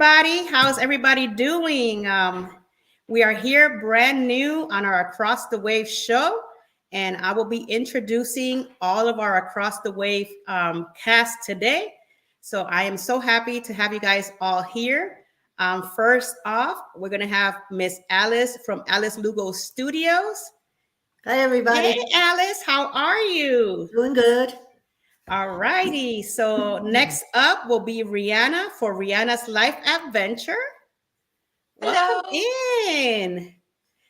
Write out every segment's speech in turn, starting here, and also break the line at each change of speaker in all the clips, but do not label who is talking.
everybody. How's everybody doing? We are here brand new on our Across the Wave show, and I will be introducing all of our Across the Wave cast today. So I am so happy to have you guys all here. First off, we're going to have Miss Alice from Alice Lugo Studios.
Hi, everybody.
Hey, Alice, how are you?
Doing good.
All righty. So next up will be Rihanna for Rihanna's Life Adventure. Welcome in.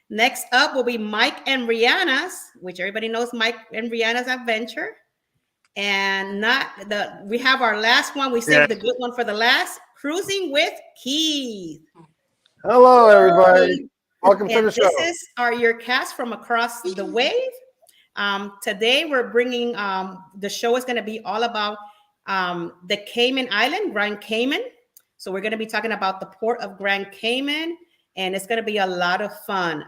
Next up will be Mike and Rihanna's, which everybody knows Mike and Rihanna's Adventure. And we have our last one. We saved the good one for the last. Cruising with Keith.
Hello, everybody. Welcome to the show.
This is your cast from Across the Wave. Today we're bringing the show is going to be all about the Cayman Island, Grand Cayman. So we're going to be talking about the Port of Grand Cayman, and it's going to be a lot of fun.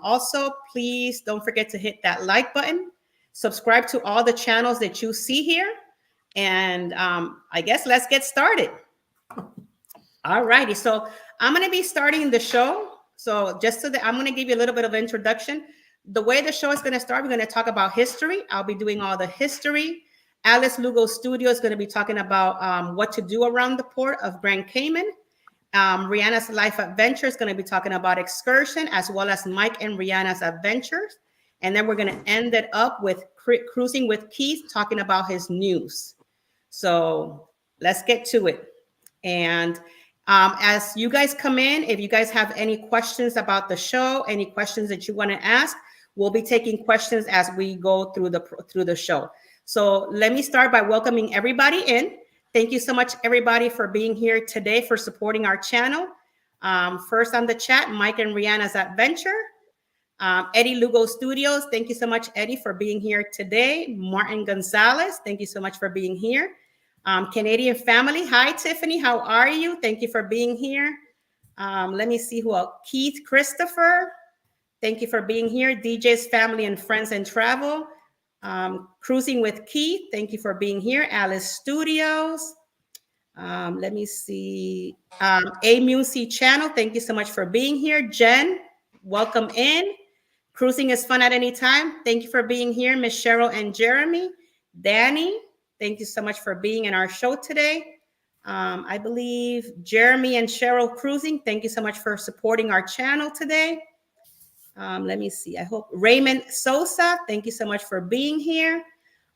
Also, please don't forget to hit that like button, subscribe to all the channels that you see here, and I guess let's get started. All righty, so I'm going to be starting the show. So just so that I'm going to give you a little bit of introduction. The way the show is going to start, we're going to talk about history. I'll be doing all the history. Alice Lugo Studio is going to be talking about what to do around the Port of Grand Cayman. Rihanna's Life Adventure is going to be talking about excursion, as well as Mike and Rihanna's adventures. And then we're going to end it up with Cruising with Keith, talking about his news. So let's get to it. And as you guys come in, if you guys have any questions about the show, any questions that you want to ask, we'll be taking questions as we go through the show. So let me start by welcoming everybody in. Thank you so much, everybody, for being here today, for supporting our channel. First on the chat, Mike and Rihanna's Adventure. Eddie Lugo Studios, thank you so much, Eddie, for being here today. Martin Gonzalez, thank you so much for being here. Canadian Family, hi, Tiffany, how are you? Thank you for being here. Let me see who else. Keith Christopher, thank you for being here. DJ's Family and Friends and Travel. Cruising with Keith, thank you for being here. Alice Studios. Let me see. AMUC Channel, thank you so much for being here. Jen, welcome in. Cruising is fun at any time. Thank you for being here. Miss Cheryl and Jeremy. Danny, thank you so much for being in our show today. I believe Jeremy and Cheryl Cruising, thank you so much for supporting our channel today. Let me see. I hope Raymond Sosa, thank you so much for being here.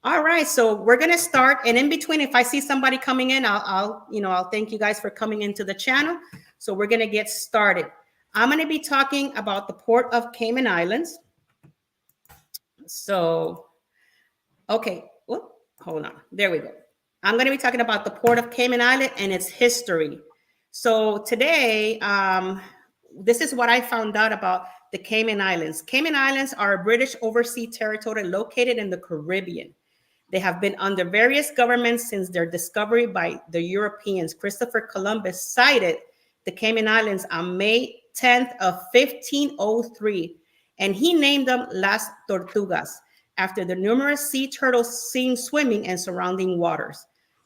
All right, so we're gonna start, and in between, if I see somebody coming in, I'll thank you guys for coming into the channel. So we're gonna get started. I'm gonna be talking about the Port of Cayman Islands. So, okay. Whoop. Hold on. There we go. I'm going to be talking about the Port of Cayman Island and its history. So today, this is what I found out about the Cayman Islands. Cayman Islands are a British overseas territory located in the Caribbean. They have been under various governments since their discovery by the Europeans. Christopher Columbus sighted the Cayman Islands on May 10th of 1503, and he named them Las Tortugas, after the numerous sea turtles seen swimming in surrounding waters.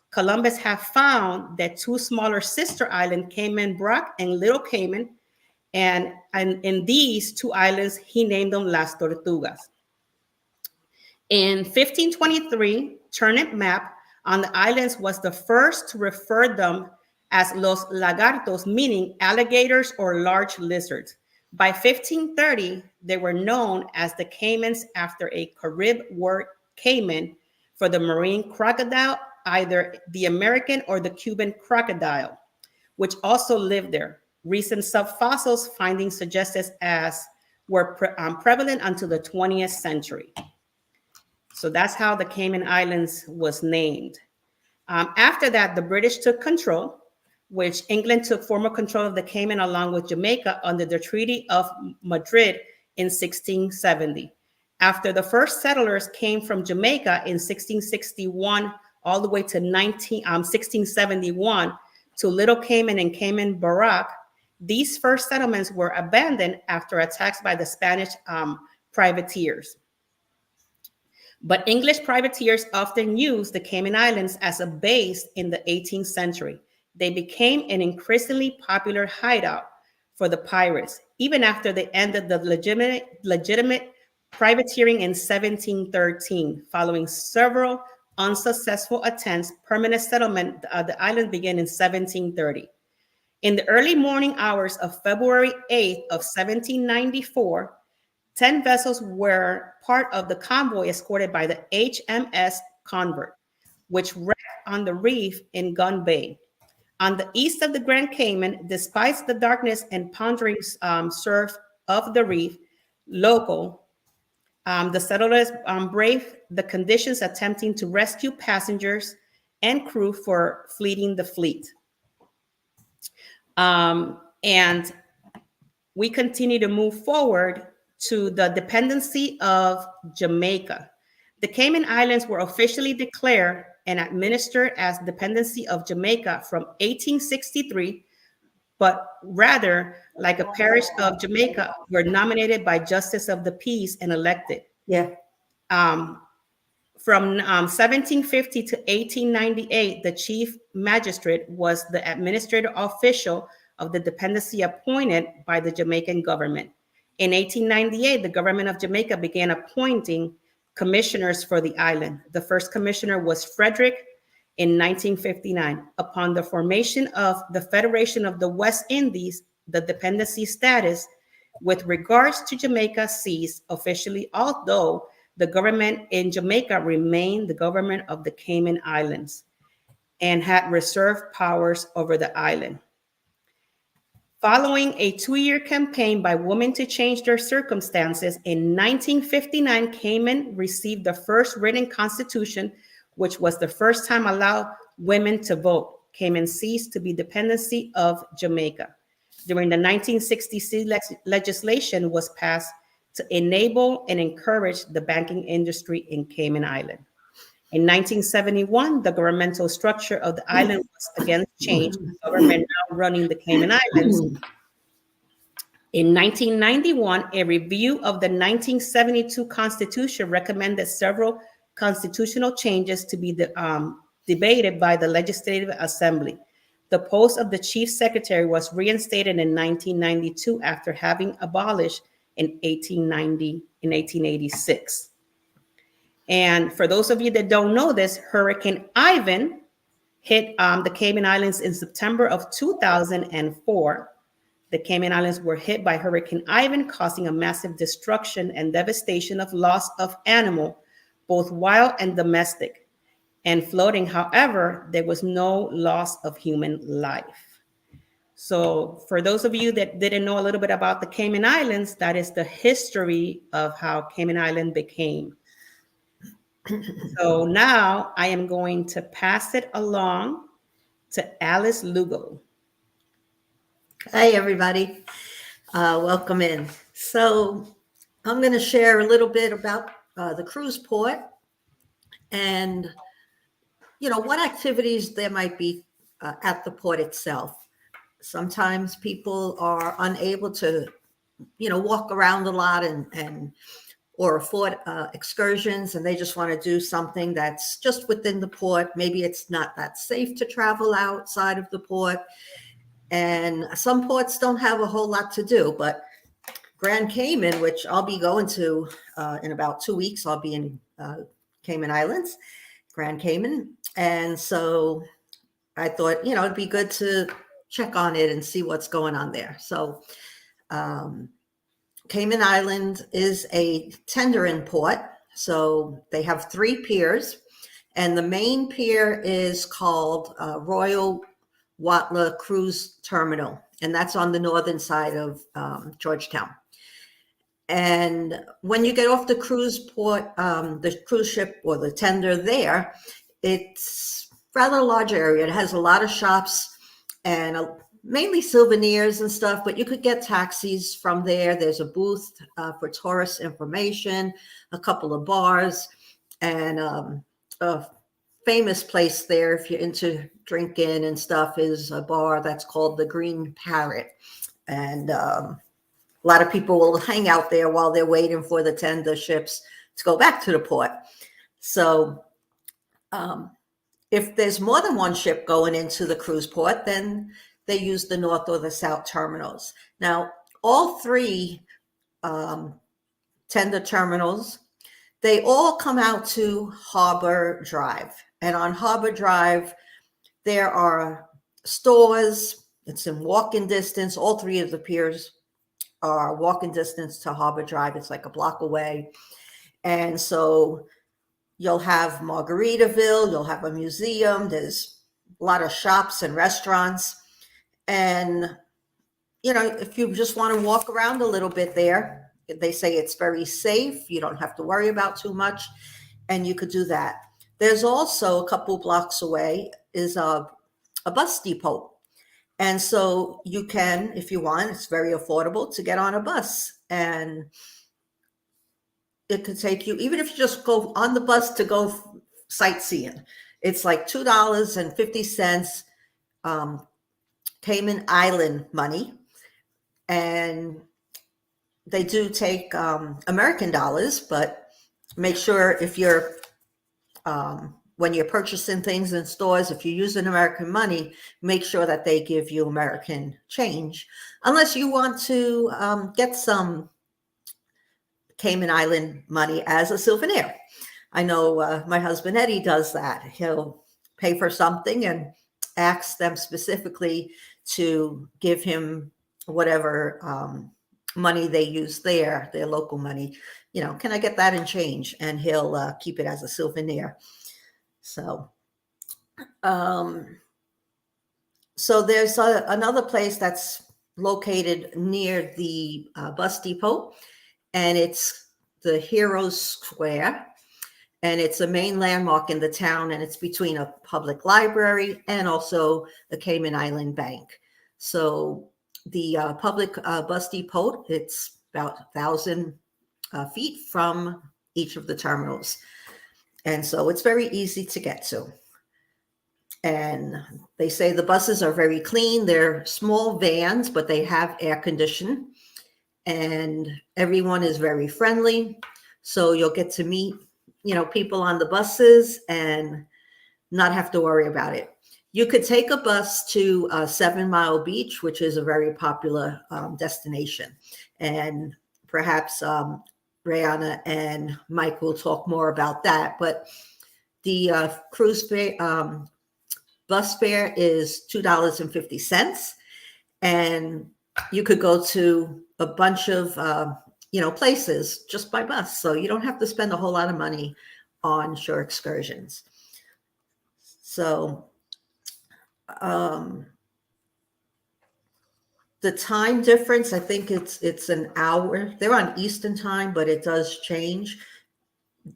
Columbus had found that two smaller sister islands, Cayman Brac and Little Cayman, and in these two islands, he named them Las Tortugas. In 1523, Turnip map on the islands was the first to refer them as Los Lagartos, meaning alligators or large lizards. By 1530, they were known as the Caymans after a Carib word Cayman for the marine crocodile, either the American or the Cuban crocodile, which also lived there. Recent subfossils findings suggested as were prevalent until the 20th century. So that's how the Cayman Islands was named. After that, the British took control, which England took formal control of the Cayman along with Jamaica under the Treaty of Madrid in 1670. After the first settlers came from Jamaica in 1661 all the way to 1671 to Little Cayman and Cayman Brac, these first settlements were abandoned after attacks by the Spanish privateers. But English privateers often used the Cayman Islands as a base in the 18th century. they became an increasingly popular hideout for the pirates, even after they ended the legitimate privateering in 1713. Following several unsuccessful attempts, permanent settlement of the island began in 1730. In the early morning hours of February 8th of 1794, 10 vessels were part of the convoy escorted by the HMS Convert, which wrecked on the reef in Gun Bay. On the east of the Grand Cayman, despite the darkness and pondering surf of the reef, the settlers braved the conditions, attempting to rescue passengers and crew for fleeing the fleet. And we continue to move forward to the dependency of Jamaica. The Cayman Islands were officially declared and administered as dependency of Jamaica from 1863, but rather like a parish of Jamaica, were nominated by Justice of the Peace and elected.
Yeah.
From 1750 to 1898, the chief magistrate was the administrative official of the dependency appointed by the Jamaican government. In 1898, the government of Jamaica began appointing commissioners for the island. The first commissioner was Frederick in 1959. Upon the formation of the Federation of the West Indies, the dependency status with regards to Jamaica ceased officially, although the government in Jamaica remained the government of the Cayman Islands and had reserved powers over the island. Following a 2-year campaign by women to change their circumstances, in 1959, Cayman received the first written constitution, which was the first time allowed women to vote. Cayman ceased to be dependency of Jamaica. During the 1966 legislation was passed to enable and encourage the banking industry in Cayman Island. In 1971, the governmental structure of the island was again changed, the government now running the Cayman Islands. In 1991, a review of the 1972 Constitution recommended several constitutional changes to be debated by the Legislative Assembly. The post of the Chief Secretary was reinstated in 1992 after having abolished in 1886. And for those of you that don't know this, Hurricane Ivan hit the Cayman Islands in September of 2004. The Cayman Islands were hit by Hurricane Ivan, causing a massive destruction and devastation of loss of animal, both wild and domestic, and floating. However, there was no loss of human life. So for those of you that didn't know a little bit about the Cayman Islands, that is the history of how Cayman Island became. So now I am going to pass it along to Alice Lugo.
Hi, everybody. Welcome in. So I'm going to share a little bit about the cruise port and, what activities there might be at the port itself. Sometimes people are unable to, walk around a lot or afford excursions, and they just want to do something that's just within the port. Maybe it's not that safe to travel outside of the port. And some ports don't have a whole lot to do, but Grand Cayman, which I'll be going to in about 2 weeks, I'll be in Cayman Islands, Grand Cayman. And so I thought, it'd be good to check on it and see what's going on there. So Cayman Island is a tendering port. So they have 3 piers, and the main pier is called Royal Watla Cruise Terminal, and that's on the northern side of Georgetown. And when you get off the cruise port, the cruise ship or the tender there, it's rather a large area. It has a lot of shops and mainly souvenirs and stuff, but you could get taxis from there. There's a booth for tourist information, a couple of bars, and a famous place there, if you're into drinking and stuff, is a bar that's called the Green Parrot. And a lot of people will hang out there while they're waiting for the tender ships to go back to the port. So if there's more than one ship going into the cruise port, then they use the north or the south terminals. Now, all three tender terminals, they all come out to Harbor Drive. And on Harbor Drive, there are stores. It's in walking distance. All three of the piers are walking distance to Harbor Drive. It's like a block away. And so you'll have Margaritaville, you'll have a museum. There's a lot of shops and restaurants. And, if you just want to walk around a little bit there, they say it's very safe. You don't have to worry about too much. And you could do that. There's also a couple blocks away is a bus depot. And so you can, if you want, it's very affordable to get on a bus. And it could take you, even if you just go on the bus to go sightseeing, it's like $2.50 Cayman Island money. And they do take American dollars, but make sure if you're, when you're purchasing things in stores, if you use an American money, make sure that they give you American change, unless you want to get some Cayman Island money as a souvenir. I know my husband Eddie does that. He'll pay for something and ask them specifically to give him whatever money they use there, their local money. Can I get that in change? And he'll keep it as a souvenir. So, so there's another place that's located near the bus depot, and it's the Heroes Square, and it's a main landmark in the town, and it's between a public library and also the Cayman Island Bank. So the public bus depot, it's about 1,000 feet from each of the terminals. And so it's very easy to get to. And they say the buses are very clean. They're small vans, but they have air conditioning. And everyone is very friendly. So you'll get to meet, people on the buses and not have to worry about it. You could take a bus to 7 Mile Beach, which is a very popular destination. And perhaps Brianna and Mike will talk more about that. But the cruise fare, bus fare is $2.50. And you could go to a bunch of, places just by bus. So you don't have to spend a whole lot of money on shore excursions. So the time difference, I think it's an hour. They're on Eastern time, but it does change.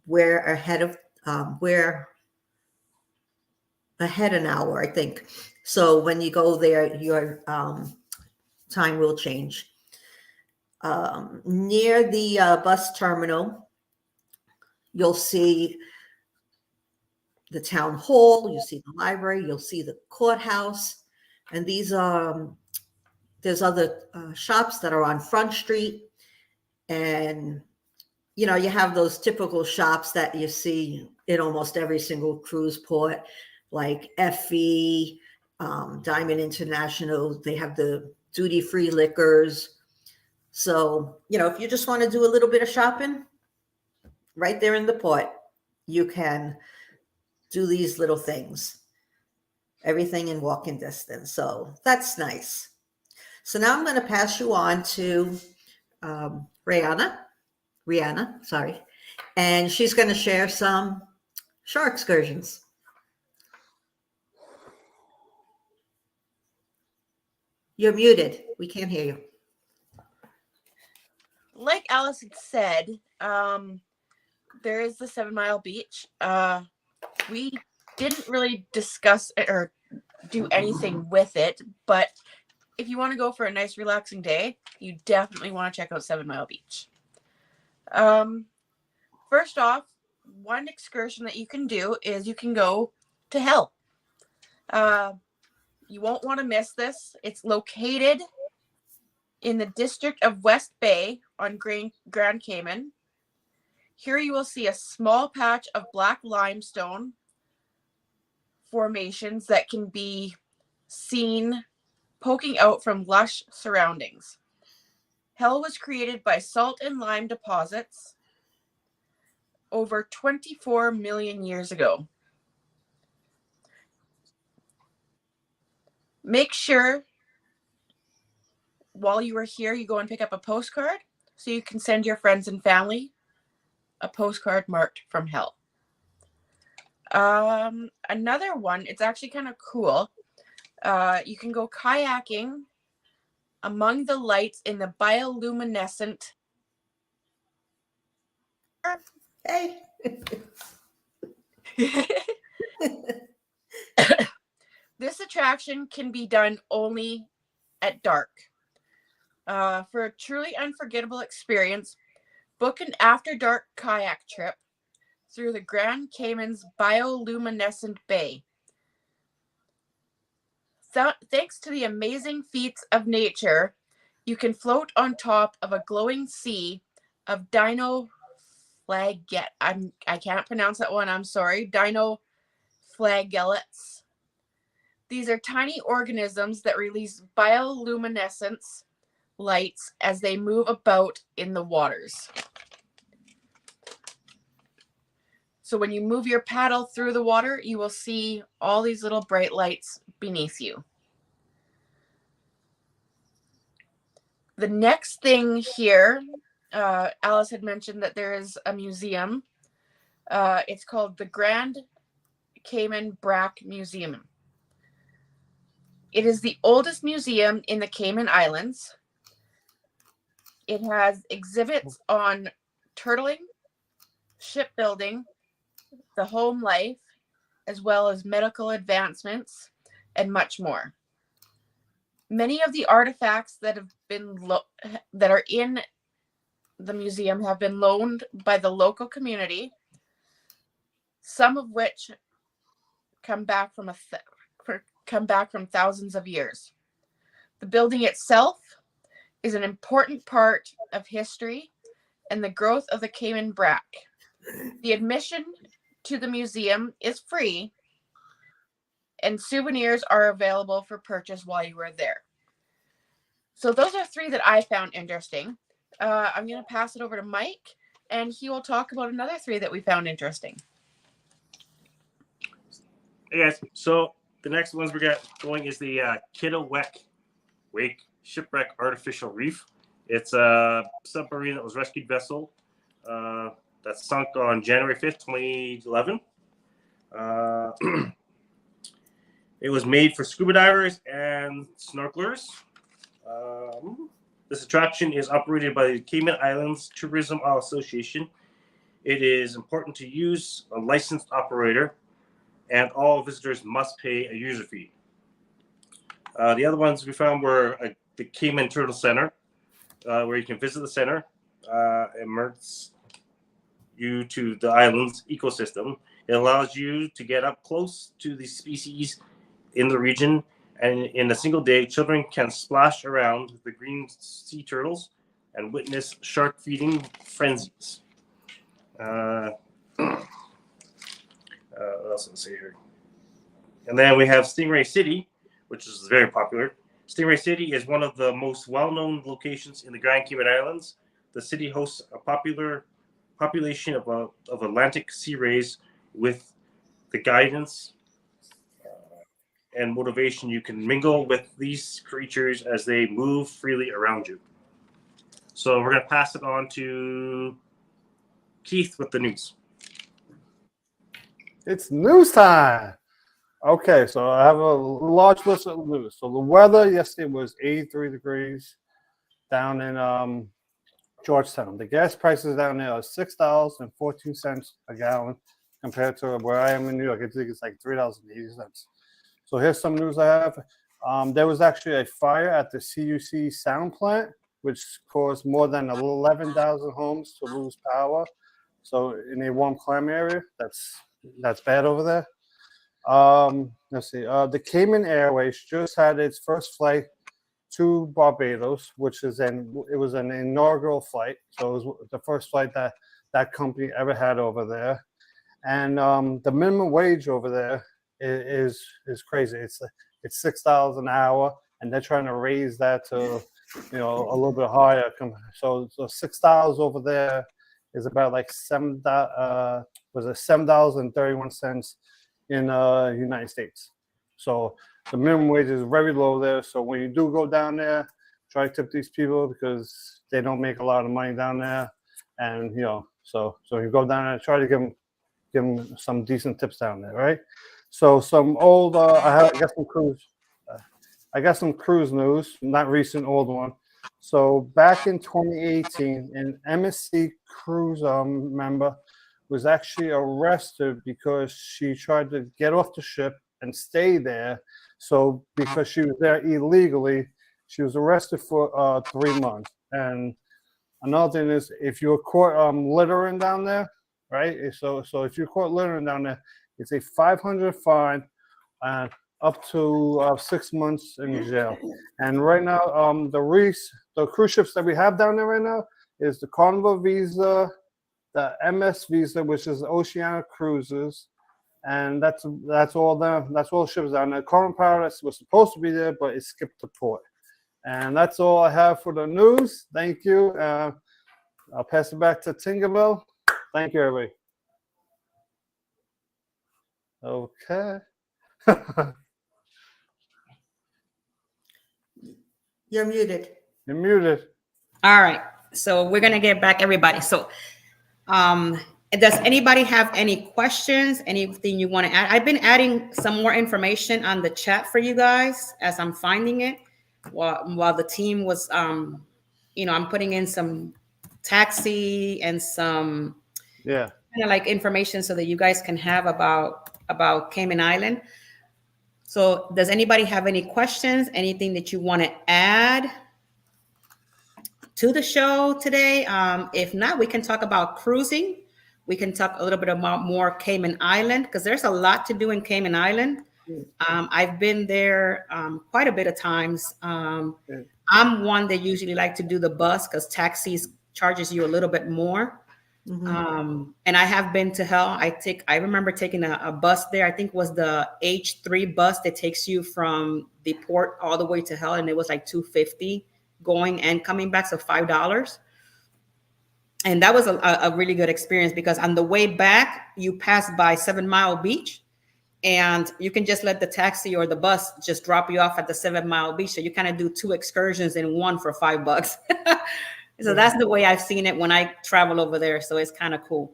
We're ahead an hour, I think. So when you go there, your time will change. Near the bus terminal, you'll see the town hall, you'll see the library, you'll see the courthouse, and these there's other shops that are on Front Street, and you have those typical shops that you see in almost every single cruise port, like Effie, Diamond International. They have the duty-free liquors. So, if you just want to do a little bit of shopping right there in the port, you can do these little things, everything in walking distance. So that's nice. So now I'm going to pass you on to Rihanna, and she's going to share some shore excursions. You're muted. We can't hear you.
Like Alice had said, there is the 7 Mile Beach. We didn't really discuss it or do anything with it, but if you want to go for a nice relaxing day, you definitely want to check out 7 Mile Beach. First off, one excursion that you can do is you can go to Hell. You won't want to miss this. It's located in the district of West Bay on Grand Cayman. Here you will see a small patch of black limestone formations that can be seen poking out from lush surroundings. Hell was created by salt and lime deposits over 24 million years ago. Make sure while you are here, you go and pick up a postcard so you can send your friends and family a postcard marked from hell. Another one, it's actually kind of cool. You can go kayaking among the lights in the bioluminescent.
Hey.
This attraction can be done only at dark. For a truly unforgettable experience, book an after-dark kayak trip through the Grand Cayman's bioluminescent bay. Thanks to the amazing feats of nature, you can float on top of a glowing sea of dino flagellate. I can't pronounce that one. I'm sorry. Dino flagellates. These are tiny organisms that release bioluminescence lights as they move about in the waters. So when you move your paddle through the water, you will see all these little bright lights beneath you. The next thing here, Alice had mentioned that there is a museum. It's called the Grand Cayman Brack Museum. It is the oldest museum in the Cayman Islands. It has exhibits on turtling, shipbuilding, the home life, as well as medical advancements, and much more. Many of the artifacts that have been that are in the museum have been loaned by the local community, some of which come back from thousands of years. The building itself is an important part of history and the growth of the Cayman Brack. The admission to the museum is free, and souvenirs are available for purchase while you are there. So those are three that I found interesting. I'm going to pass it over to Mike, and he will talk about another three that we found interesting.
Hey guys, so the next ones we got going is the Kittiwake Wake Shipwreck Artificial Reef. It's a submarine that was rescued vessel that sunk on January 5th, 2011. It was made for scuba divers and snorkelers. This attraction is operated by the Cayman Islands Tourism Association. It is important to use a licensed operator, and all visitors must pay a user fee. The other ones we found were the Cayman Turtle Center, where you can visit the center. Immerse you to the island's ecosystem. It allows you to get up close to the species in the region, and in a single day, children can splash around the green sea turtles and witness shark feeding frenzies. What else I'll say here? And then we have Stingray City, which is very popular. Stingray City is one of the most well-known locations in the Grand Cayman Islands. The city hosts a popular population of Atlantic sea rays. With the guidance and motivation, you can mingle with these creatures as they move freely around you. So we're going to pass it on to Keith with the news.
It's news time. Okay, so I have a large list of news. So the weather yesterday was 83 degrees down in Georgetown. The gas prices down there are $6.14 a gallon compared to where I am in New York. I think it's like $3.80. So here's some news I have. There was actually a fire at the CUC sound plant, which caused more than 11,000 homes to lose power. So in a warm climate area, that's bad over there. Let's see. The Cayman Airways just had its first flight to Barbados, which is it was an inaugural flight. So it was the first flight that company ever had over there. And the minimum wage over there is crazy. It's $6 an hour, and they're trying to raise that to, a little bit higher. So $6 over there is about like $7.31 in United States. So the minimum wage is very low there. So when you do go down there, try to tip these people because they don't make a lot of money down there, and so you go down there, try to give them some decent tips down there, right? So some old, I got some cruise. I got some cruise news, not recent, old one. So back in 2018, an MSC cruise member was actually arrested because she tried to get off the ship and stay there. So because she was there illegally, she was arrested for 3 months. And another thing is, if you were caught littering down there, right? So if you're caught littering down there, it's a $500 fine and up to 6 months in jail. And right now, the cruise ships that we have down there right now is the Carnival Visa, the MS Visa, which is Oceanic Cruises, and that's all the ships down there. Carnival Paradise was supposed to be there, but it skipped the port. And that's all I have for the news. Thank you. I'll pass it back to Tinkerbell. Thank you, everybody. Okay.
You're muted.
You're muted.
All right. So we're gonna get back everybody. So does anybody have any questions? Anything you want to add? I've been adding some more information on the chat for you guys as I'm finding it while the team was I'm putting in some taxi and some kind of like information so that you guys can have about Cayman Island. So does anybody have any questions? Anything that you want to add to the show today? If not, we can talk about cruising. We can talk a little bit about more Cayman Island because there's a lot to do in Cayman Island. I've been there quite a bit of times. I'm one that usually like to do the bus because taxis charges you a little bit more. And I have been to Hell. I remember taking a bus there. I think it was the H3 bus that takes you from the port all the way to Hell, and it was like $250 going and coming back, so $5. And that was a really good experience because on the way back, you pass by 7 Mile Beach, and you can just let the taxi or the bus just drop you off at the 7 Mile Beach. So you kind of do 2 excursions in one for $5. So that's the way I've seen it when I travel over there. So it's kind of cool.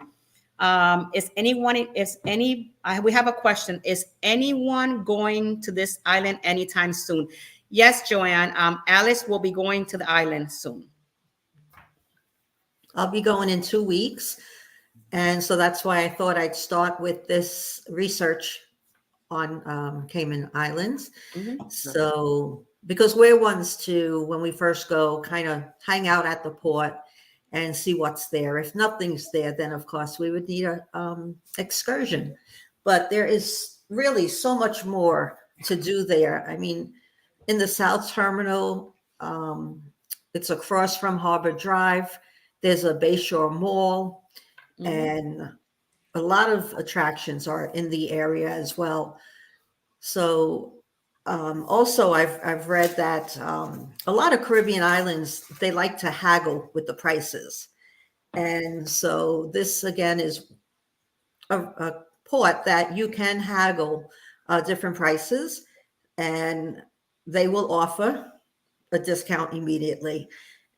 We have a question. Is anyone going to this island anytime soon? Yes, Joanne. Alice will be going to the island soon.
I'll be going in 2 weeks. And so that's why I thought I'd start with this research on Cayman Islands. So, because we're ones to, when we first go, kind of hang out at the port and see what's there. If nothing's there, then of course we would need a excursion. But there is really so much more to do there. I mean, in the South Terminal, it's across from Harbor Drive. There's a Bayshore Mall, and a lot of attractions are in the area as well. So also I've read that a lot of Caribbean islands, they like to haggle with the prices. And so this again is a port that you can haggle different prices, and they will offer a discount immediately.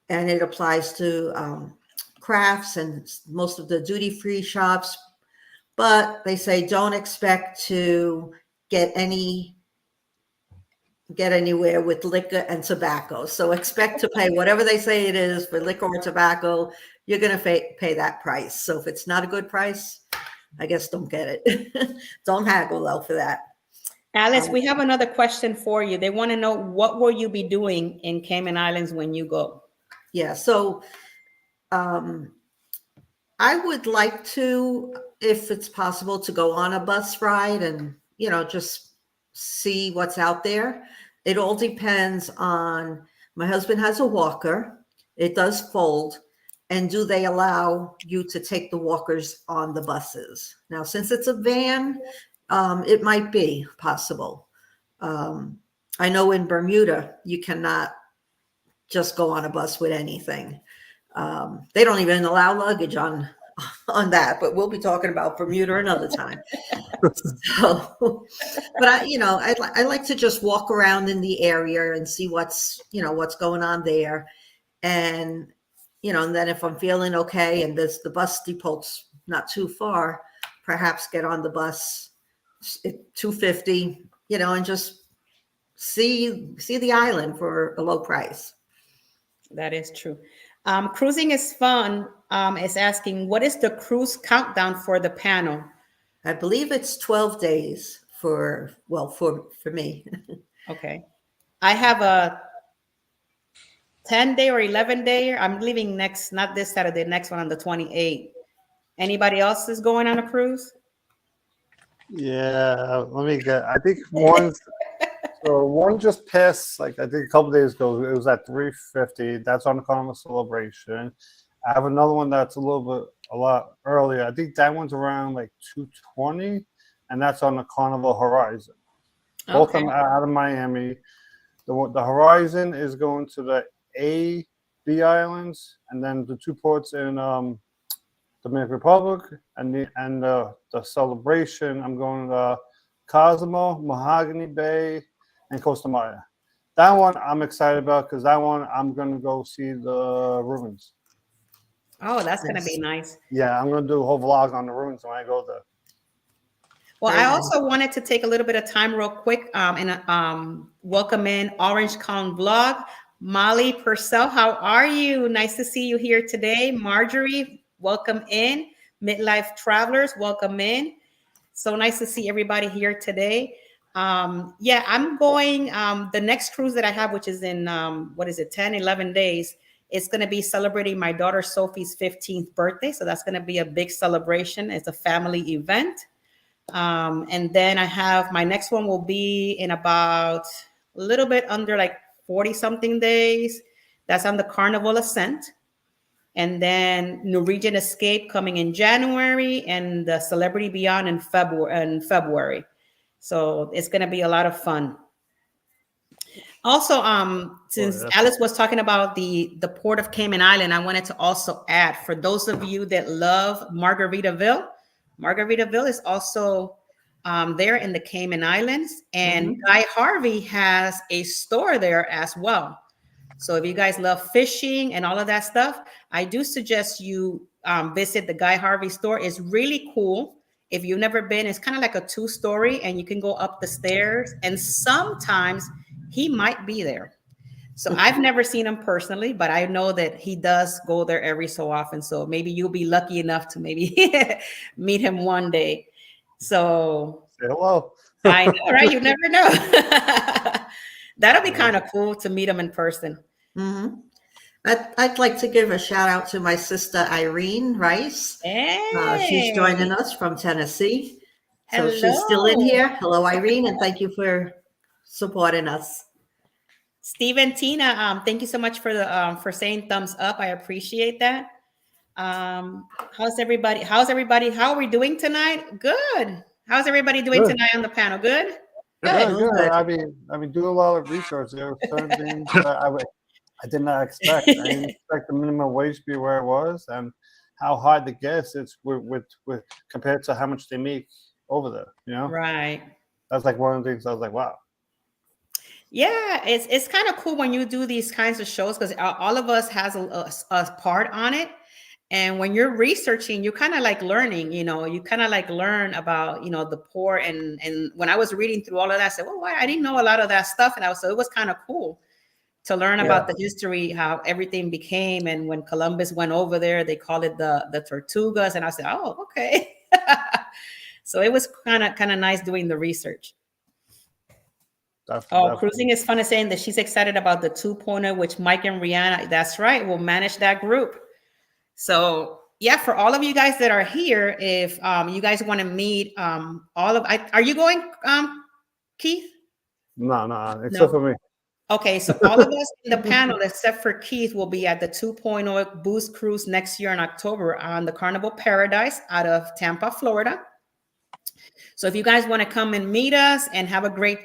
And it applies to crafts and most of the duty-free shops. But they say don't expect to get anywhere with liquor and tobacco. So expect to pay whatever they say it is for liquor or tobacco. You're going to pay that price. So if it's not a good price, I guess don't get it. Don't haggle though for that.
Alice, we have another question for you. They want to know, what will you be doing in Cayman Islands when you go?
Yeah, so I would like to, if it's possible, to go on a bus ride and, just see what's out there. It all depends on, my husband has a walker. It does fold. And do they allow you to take the walkers on the buses? Now, since it's a van, it might be possible. I know in Bermuda, you cannot just go on a bus with anything. They don't even allow luggage on that, but we'll be talking about Bermuda another time. So, but I like to just walk around in the area and see what's going on there. And, and then if I'm feeling okay and the bus depot's not too far, perhaps get on the bus at 250, and just see the island for a low price.
That is true. Cruising is fun. Is asking, what is the cruise countdown for the panel?
I believe it's 12 days for me.
Okay. I have a 10-day or 11-day. I'm leaving not this Saturday, next one on the 28th. Anybody else is going on a cruise?
Yeah, I think one just passed, like I think a couple days ago. It was at 350. That's on the Carnival Celebration. I have another one that's a lot earlier. I think that one's around like 220, and that's on the Carnival Horizon. Both of them out of Miami. The Horizon is going to the A-B Islands, and then the two ports in Dominican Republic, and the Celebration. I'm going to Cozumel, Mahogany Bay, and Costa Maya. That one I'm excited about because that one I'm going to go see the ruins.
Oh, that's going to be nice.
Yeah, I'm going to do a whole vlog on the ruins when I go there.
Well, I also wanted to take a little bit of time real quick and welcome in Orange Con Vlog. Molly Purcell, how are you? Nice to see you here today. Marjorie, welcome in. Midlife Travelers, welcome in. So nice to see everybody here today. Yeah, I'm going, the next cruise that I have, which is in, 10, 11 days, it's going to be celebrating my daughter Sophie's 15th birthday. So that's going to be a big celebration. It's a family event. And then I have my next one will be in about a little bit under like 40 something days. That's on the Carnival Ascent. And then Norwegian Escape coming in January and the Celebrity Beyond in February. So it's going to be a lot of fun. Also, since Alice was talking about the Port of Cayman Island, I wanted to also add, for those of you that love Margaritaville is also there in the Cayman Islands, and Guy Harvey has a store there as well. So if you guys love fishing and all of that stuff, I do suggest you visit the Guy Harvey store. It's really cool. If you've never been, it's kind of like a 2-story, and you can go up the stairs, and sometimes he might be there. So I've never seen him personally, but I know that he does go there every so often. So maybe you'll be lucky enough to maybe meet him one day. So
say hello.
I know, right? You never know. That'll be kind of cool to meet him in person.
Mm-hmm. I'd like to give a shout out to my sister Irene Rice.
Hey.
She's joining us from Tennessee. So
Hello.
she's still in here. Hello, Irene, and thank you for supporting us.
Steve and Tina, thank you so much for the for saying thumbs up. I appreciate that. How's everybody? How are we doing tonight? Good. How's everybody doing tonight on the panel? Good.
Good. I mean, do a lot of research. There were certain things that I did not expect. I didn't expect the minimum wage to be where it was, and how hard the gas is with compared to how much they make over there. You know,
right?
That's like one of the things I was like, wow.
Yeah, it's kind of cool when you do these kinds of shows because all of us has a part on it. And when you're researching, you're kind of like learning, you kind of like learn about, the poor. And when I was reading through all of that, I said, well, I didn't know a lot of that stuff. And so it was kind of cool to learn about the history, how everything became. And when Columbus went over there, they called it the Tortugas. And I said, oh, okay. So it was kind of nice doing the research. Definitely. Cruising is fun, is saying that she's excited about the 2.0, which Mike and Rihanna, that's right, will manage that group. So yeah, for all of you guys that are here, if you guys want to meet are you going, Keith?
No, except for me.
Okay, so all of us in the panel, except for Keith, will be at the 2.0 Boost Cruise next year in October on the Carnival Paradise out of Tampa, Florida. So if you guys want to come and meet us and have a great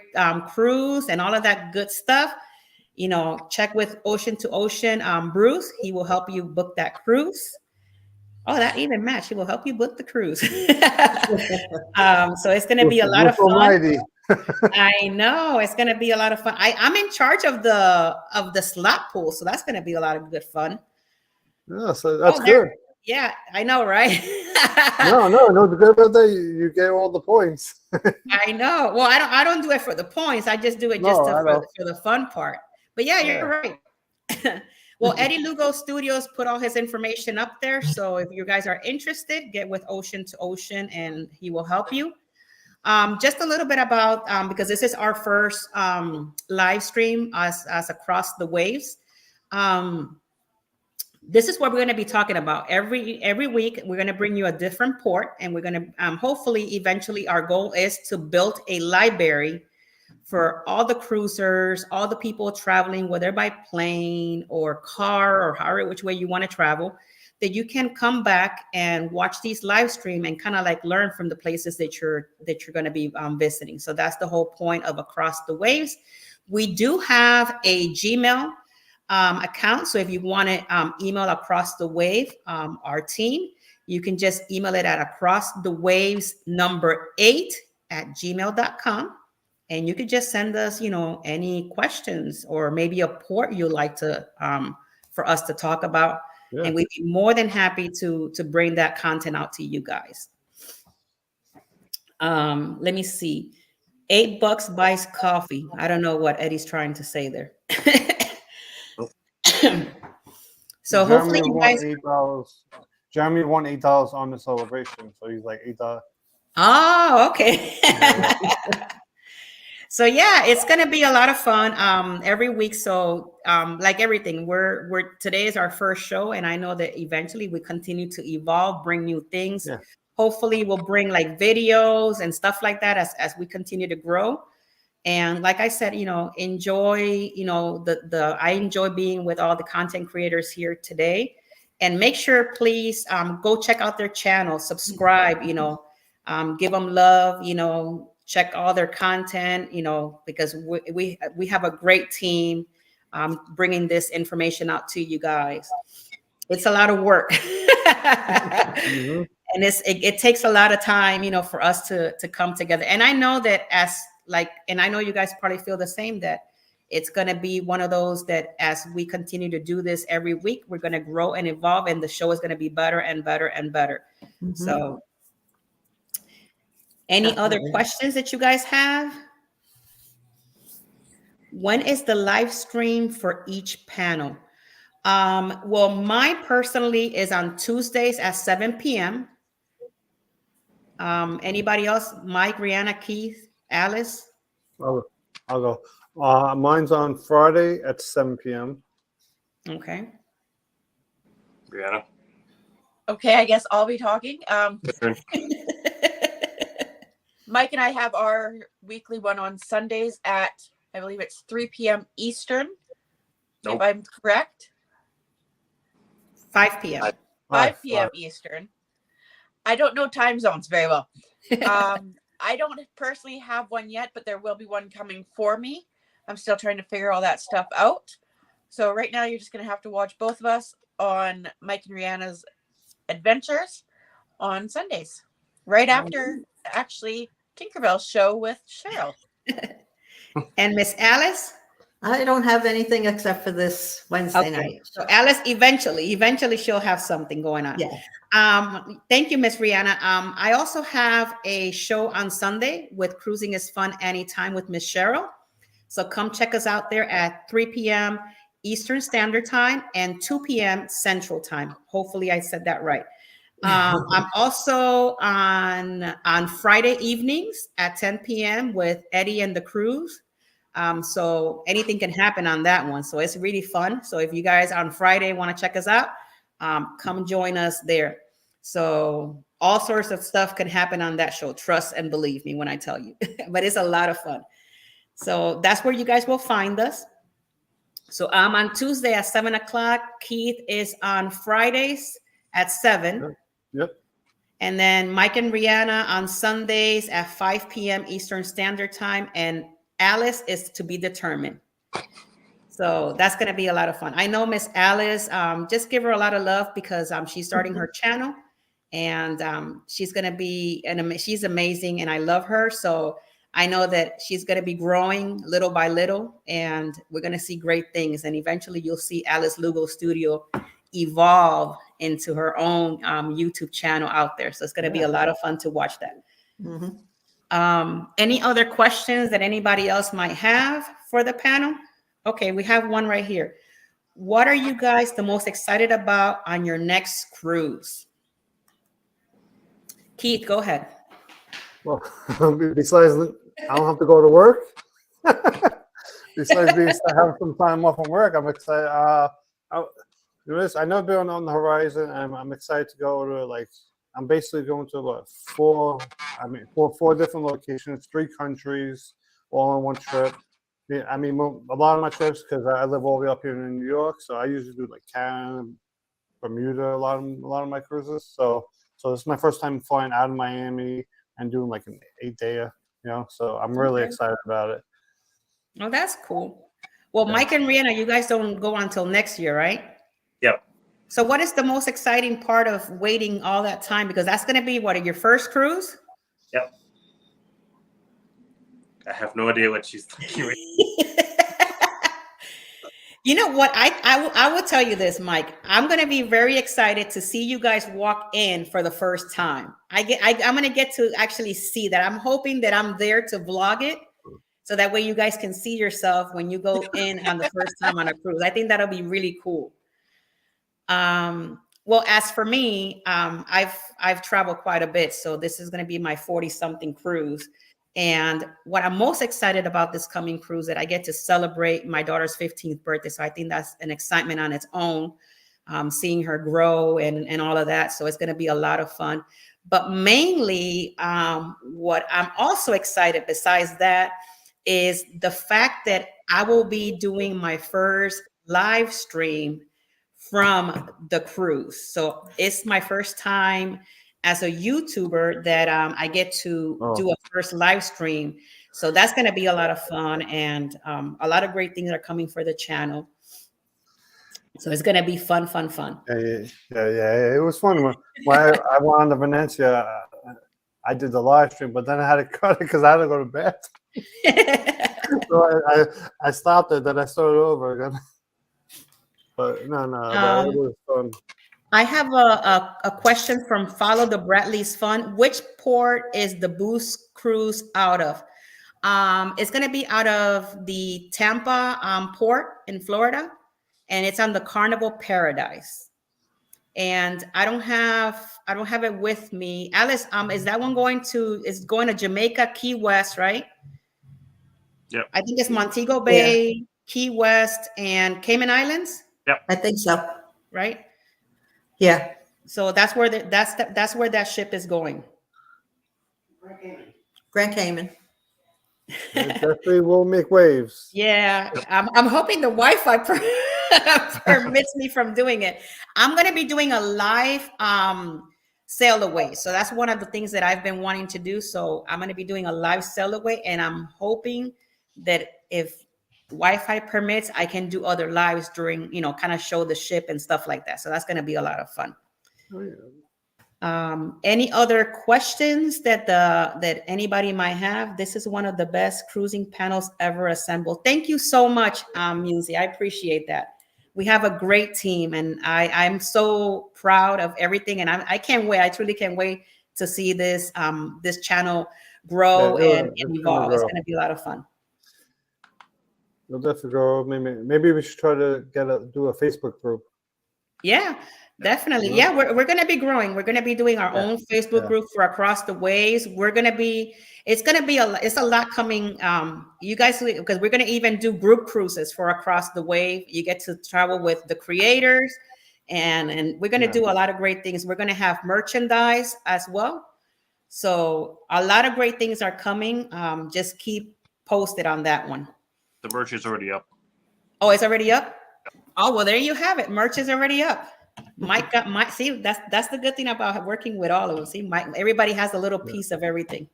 cruise and all of that good stuff, check with Ocean to Ocean Bruce. He will help you book that cruise. Oh, that even matched. He will help you book the cruise. So it's going to be a lot of fun.
Almighty.
I know it's going to be a lot of fun. I'm in charge of the slot pool, so that's going to be a lot of good fun.
Yeah, so that's good.
Yeah, I know, right?
No. The good about that, you get all the points.
I know. Well, I don't do it for the points. I just do it for the fun part. But yeah, you're right. Well, Eddie Lugo Studios put all his information up there. So if you guys are interested, get with Ocean to Ocean and he will help you. Just a little bit about, because this is our first live stream as Across the Waves. This is what we're going to be talking about. Every week, we're going to bring you a different port, and we're going to hopefully, eventually, our goal is to build a library for all the cruisers, all the people traveling, whether by plane or car or however which way you want to travel, that you can come back and watch these live stream and kind of like learn from the places that you're going to be visiting. So that's the whole point of Across the Waves. We do have a Gmail account. So if you want to email Across the Wave, our team, you can just email it at acrossthewaves8@gmail.com. And you could just send us, any questions or maybe a port you'd like to for us to talk about. Yeah. And we'd be more than happy to bring that content out to you guys. Let me see. $8 buys coffee. I don't know what Eddie's trying to say there. So hopefully you guys.
Jeremy won $8 on the celebration, so he's like $8.
Oh, okay. So yeah, it's gonna be a lot of fun every week. So like everything, we're today is our first show, and I know that eventually we continue to evolve, bring new things. Yeah. Hopefully, we'll bring like videos and stuff like that as we continue to grow. And like I said, enjoy. I enjoy being with all the content creators here today. And make sure, please, go check out their channel, subscribe. Give them love. Check all their content, because we have a great team bringing this information out to you guys. It's a lot of work. Mm-hmm. And it takes a lot of time, for us to come together. And I know that and I know you guys probably feel the same, that it's going to be one of those that as we continue to do this every week, we're going to grow and evolve, and the show is going to be better and better and better. Mm-hmm. So any other questions that you guys have? When is the live stream for each panel? Well, mine personally is on Tuesdays at 7 p.m. Anybody else? Mike, Rihanna, Keith, Alice?
I'll go. Mine's on Friday at 7 p.m.
Okay.
Rihanna.
Okay, I guess I'll be talking. Mike and I have our weekly one on Sundays at, I believe it's 3 p.m. Eastern, if I'm correct.
5 p.m.
5 p.m. Eastern. I don't know time zones very well. I don't personally have one yet, but there will be one coming for me. I'm still trying to figure all that stuff out. So right now you're just going to have to watch both of us on Mike and Rihanna's adventures on Sundays. Right after, actually, Tinkerbell's show with Cheryl.
And Miss Alice?
I don't have anything except for this Wednesday night.
So Alice, eventually she'll have something going on.
Yeah.
Thank you, Miss Rihanna. I also have a show on Sunday with Cruising is Fun Anytime with Miss Cheryl. So come check us out there at 3 p.m. Eastern Standard Time and 2 p.m. Central Time. Hopefully I said that right. I'm also on Friday evenings at 10 p.m. with Eddie and the Cruise. So anything can happen on that one. So it's really fun. So if you guys on Friday want to check us out, come join us there. So all sorts of stuff can happen on that show. Trust and believe me when I tell you, but it's a lot of fun. So that's where you guys will find us. So I'm on Tuesday at 7 o'clock. Keith is on Fridays at 7.
Yep.
And then Mike and Rihanna on Sundays at 5 p.m. Eastern Standard Time. And Alice is to be determined. So that's going to be a lot of fun. I know Miss Alice, just give her a lot of love because she's starting her channel. And she's going to be, she's amazing. And I love her. So I know that she's going to be growing little by little. And we're going to see great things. And eventually you'll see Alice Lugo Studio evolve into her own YouTube channel out there. So it's going to be a lot of fun to watch that.
Mhm.
Any other questions that anybody else might have for the panel? Okay, we have one right here. What are you guys the most excited about on your next cruise? Keith, go ahead.
Well, besides, I don't have to go to work. Besides having some time off from work, I'm excited. I know been on the horizon, and I'm excited to go to, like, I'm basically going to four different locations, 3 countries, all on one trip. Yeah, I mean, a lot of my trips, because I live all the way up here in New York, so I usually do like Canada, Bermuda, a lot of my cruises. So this is my first time flying out of Miami and doing like an 8-dayer, So I'm really excited about it.
Oh, that's cool. Well,
Yeah.
Mike and Rihanna, you guys don't go until next year, right?
Yep.
So what is the most exciting part of waiting all that time? Because that's going to be your first cruise?
Yep. I have no idea what she's thinking.
You know what? I will tell you this, Mike. I'm going to be very excited to see you guys walk in for the first time. I'm going to get to actually see that. I'm hoping that I'm there to vlog it, so that way you guys can see yourself when you go in on the first time on a cruise. I think that'll be really cool. Well, as for me, I've traveled quite a bit, so this is going to be my 40-something cruise. And what I'm most excited about this coming cruise, that I get to celebrate my daughter's 15th birthday. So I think that's an excitement on its own, seeing her grow and all of that. So it's going to be a lot of fun. But mainly, what I'm also excited besides that is the fact that I will be doing my first live stream from the cruise. So it's my first time as a YouTuber that I get to do a first live stream. So that's going to be a lot of fun, and a lot of great things are coming for the channel. So it's going to be fun.
Yeah. It was fun when I went on to Valencia. I did the live stream, but then I had to cut it because I had to go to bed. So I stopped it, then I started over again. But no, it was fun.
I have a question from Follow the Bradley's Fun. Which port is the Boost cruise out of? It's going to be out of the Tampa port in Florida, and it's on the Carnival Paradise. And I don't have it with me. Alice, is that one going to Jamaica, Key West, right?
Yep.
I think it's Montego Bay, Key West, and Cayman Islands.
Yep.
I think so.
Right.
Yeah.
So that's where that's where that ship is going.
Grand Cayman.
It definitely will make waves.
Yeah, I'm hoping the Wi-Fi permits me from doing it. I'm going to be doing a live sail away. So that's one of the things that I've been wanting to do. So I'm going to be doing a live sail away, and I'm hoping that if Wi-Fi permits, I can do other lives during, kind of show the ship and stuff like that. So that's going to be a lot of fun.
Oh, yeah.
Any other questions that anybody might have? This is one of the best cruising panels ever assembled. Thank you so much, Musi. I appreciate that. We have a great team, and I'm so proud of everything. And I can't wait. I truly can't wait to see this channel grow and evolve. It's going to be a lot of fun.
We'll definitely grow. Maybe we should try to do a Facebook group.
Yeah. Definitely. Yeah, we're going to be growing. We're going to be doing our own Facebook group for Across the Waves. It's a lot coming. You guys, because we're going to even do group cruises for Across the Wave. You get to travel with the creators, and we're going to do a lot of great things. We're going to have merchandise as well. So a lot of great things are coming. Just keep posted on that one.
The merch is already up.
Oh, it's already up? Oh, well, there you have it. Merch is already up. Mike got Mike. See, that's the good thing about working with all of them. See, Mike, everybody has a little piece of everything.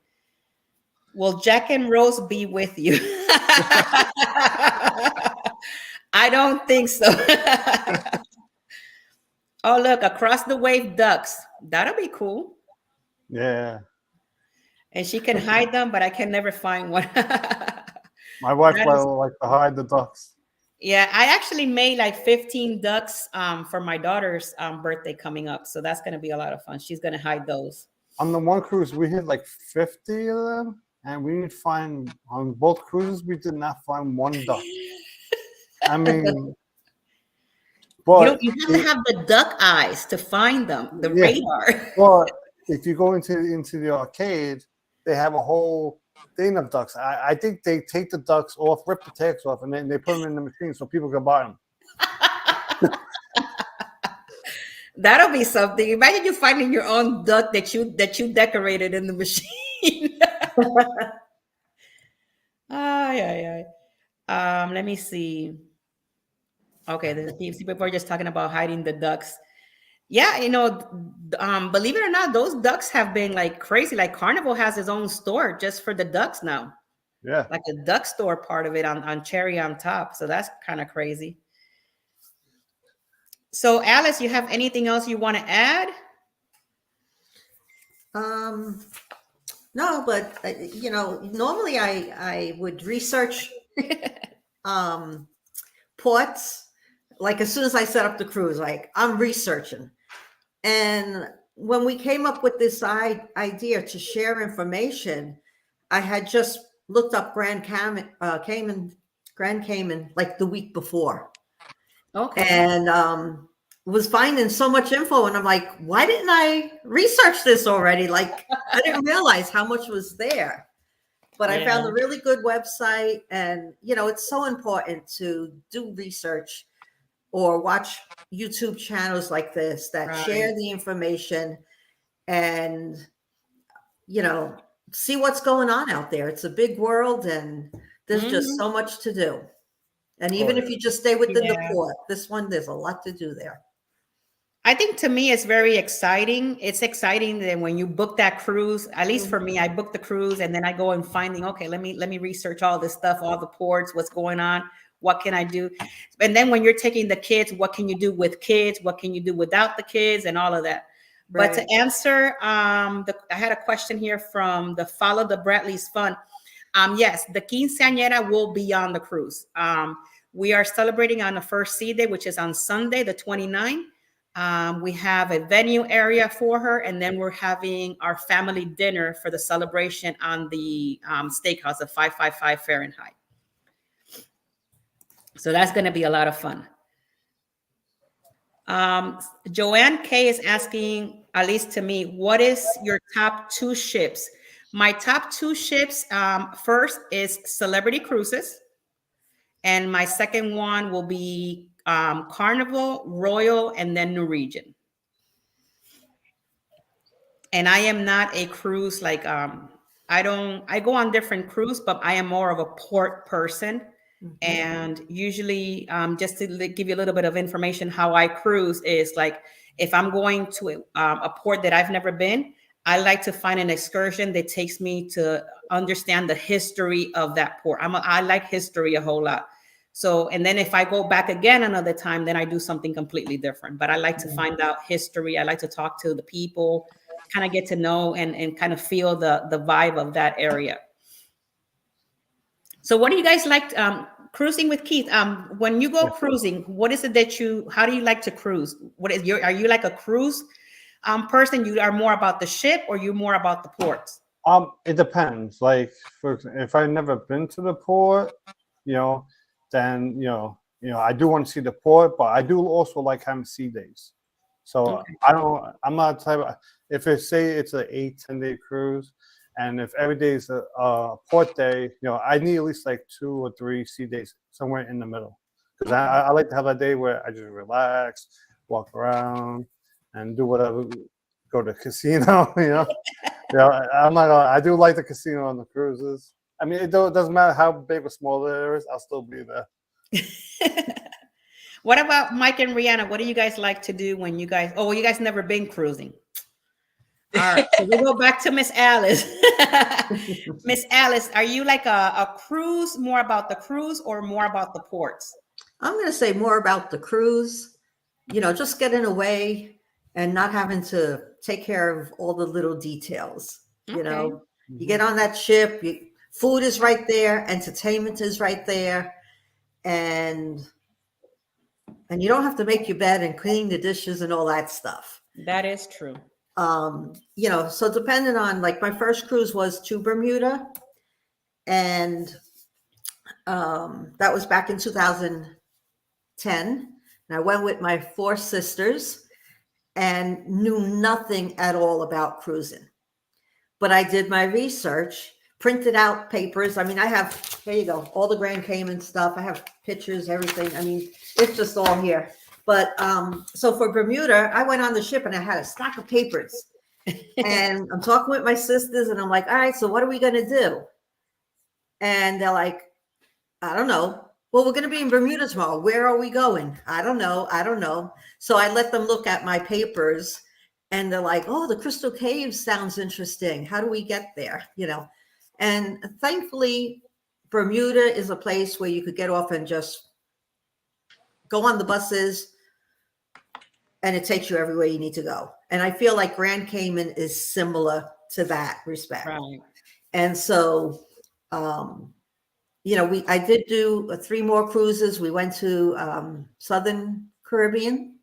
Will Jack and Rose be with you? I don't think so. Oh, look, across the wave ducks. That'll be cool.
Yeah.
And she can hide them, but I can never find one.
My wife
That is-
will like to hide the ducks.
Yeah, I actually made like 15 ducks for my daughter's birthday coming up. So that's going to be a lot of fun. She's going to hide those.
On the one cruise, we hit like 50 of them, and we didn't find, on both cruises, we did not find one duck. I mean, but
You have to have the duck eyes to find them, the
Yeah.
radar.
well, if you go into the arcade, they have a whole thing of ducks. I think they take the ducks off, rip the tags off, and then they put them in the machine so people can buy them.
That'll be something. Imagine you finding your own duck that you decorated in the machine. Ay. Let me see. Okay, the people are just talking about hiding the ducks. Yeah, believe it or not, those ducks have been like crazy. Like Carnival has its own store just for the ducks now,
Yeah.
like a duck store part of it on Cherry on Top. So that's kind of crazy. So Alice, you have anything else you want to add?
No, but normally I would research ports. Like as soon as I set up the cruise, like I'm researching. And when we came up with this idea to share information, I had just looked up Grand Cayman like the week before.
Okay.
And was finding so much info, and I'm like, why didn't I research this already? Like I didn't realize how much was there. But I found a really good website, and it's so important to do research or watch YouTube channels like this that share the information and see what's going on out there. It's a big world, and there's just so much to do. And even if you just stay within the port, this one, there's a lot to do there.
I think to me, it's very exciting. It's exciting that when you book that cruise, at least for me, I book the cruise and then I go and finding, okay, let me research all this stuff, all the ports, what's going on, what can I do? And then when you're taking the kids, what can you do with kids? What can you do without the kids and all of that? Right. But to answer, I had a question here from the Follow the Bradley's Fund. Yes, the quinceañera will be on the cruise. We are celebrating on the first sea day, which is on Sunday, the 29th. We have a venue area for her, and then we're having our family dinner for the celebration on the steakhouse of 555 Fahrenheit. So that's going to be a lot of fun. Joanne K is asking, at least to me, what is your top 2 ships? My top 2 ships, first is Celebrity Cruises, and my second one will be Carnival, Royal, and then Norwegian. And I am not a cruise like I go on different cruise, but I am more of a port person. And usually, just to give you a little bit of information, how I cruise is like if I'm going to a port that I've never been, I like to find an excursion that takes me to understand the history of that port. I like history a whole lot. So, and then if I go back again another time, then I do something completely different. But I like to find out history. I like to talk to the people, kind of get to know and kind of feel the vibe of that area. So what do you guys like cruising with Keith? When you go cruising, what is it how do you like to cruise? Are you like a cruise person? You are more about the ship or you more about the ports?
It depends. Like if I've never been to the port, then I do want to see the port, but I do also like having sea days. So I'm not the type of, if it's an 8-10 day cruise, and if every day is a port day, I need at least like 2 or 3 sea days somewhere in the middle. Because I like to have a day where I just relax, walk around, and do whatever, go to the casino, I do like the casino on the cruises. I mean, it doesn't matter how big or small it is, I'll still be there.
What about Mike and Rihanna? What do you guys like to do when you guys? Oh, well, you guys never been cruising. All right, so we go back to Miss Alice. Miss Alice, are you like a cruise, more about the cruise or more about the ports?
I'm going to say more about the cruise, just getting away and not having to take care of all the little details.
Okay.
You get on that ship, food is right there, entertainment is right there, and you don't have to make your bed and clean the dishes and all that stuff.
That is true.
So depending on, like, my first cruise was to Bermuda, and that was back in 2010. And I went with my 4 sisters and knew nothing at all about cruising. But I did my research, printed out papers. I mean, here you go, all the Grand Cayman stuff. I have pictures, everything. I mean, it's just all here. But so for Bermuda, I went on the ship and I had a stack of papers. And I'm talking with my sisters and I'm like, all right, so what are we going to do? And they're like, I don't know. Well, we're going to be in Bermuda tomorrow. Where are we going? I don't know. So I let them look at my papers and they're like, oh, the Crystal Caves sounds interesting. How do we get there? And thankfully, Bermuda is a place where you could get off and just go on the buses and it takes you everywhere you need to go. And I feel like Grand Cayman is similar to that respect.
Right.
And so, I did do 3 more cruises. We went to Southern Caribbean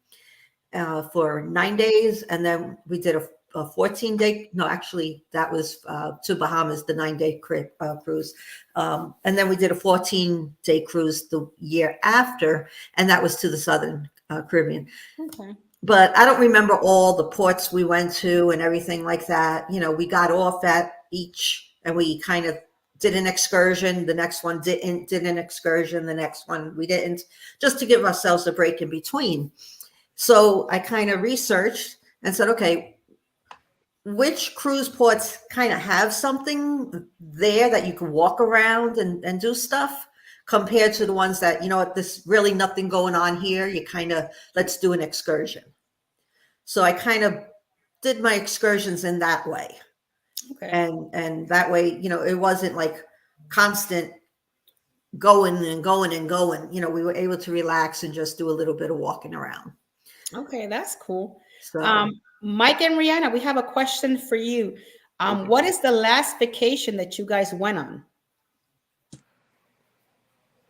for 9 days. And then we did a 14-day, no, actually that was to Bahamas, the 9-day cruise. And then we did a 14-day cruise the year after, and that was to the Southern Caribbean.
Okay.
But I don't remember all the ports we went to and everything like that. We got off at each and we kind of did an excursion. The next one did an excursion. The next one we didn't, just to give ourselves a break in between. So I kind of researched and said, okay, which cruise ports kind of have something there that you can walk around and do stuff, compared to the ones that, there's really nothing going on here. You kind of, let's do an excursion. So I kind of did my excursions in that way.
Okay.
And that way, it wasn't like constant going and going and going. We were able to relax and just do a little bit of walking around.
Okay, that's cool.
So,
Mike and Rihanna, we have a question for you. What is the last vacation that you guys went on?